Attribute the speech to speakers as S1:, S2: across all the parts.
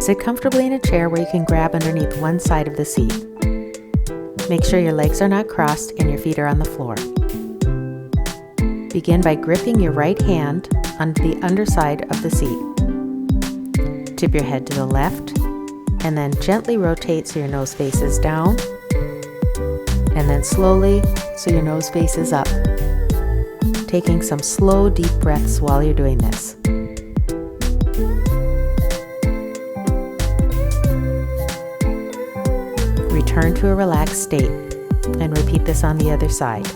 S1: Sit comfortably in a chair where you can grab underneath one side of the seat. Make sure your legs are not crossed and your feet are on the floor. Begin by gripping your right hand on the underside of the seat. Tip your head to the left and then gently rotate so your nose faces down, and then slowly so your nose faces up. Taking some slow, deep breaths while you're doing this. Return to a relaxed state and repeat this on the other side.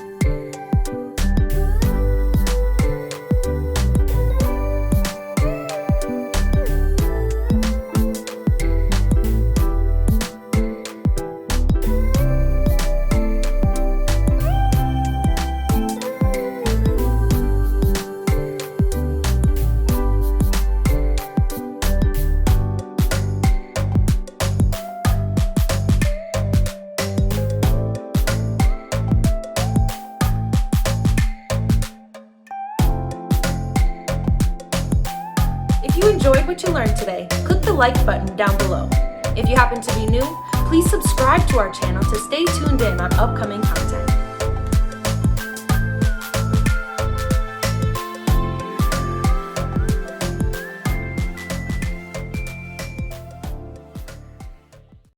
S2: If you enjoyed what you learned today, click the like button down below. If you happen to be new, please subscribe to our channel to stay tuned in on upcoming content.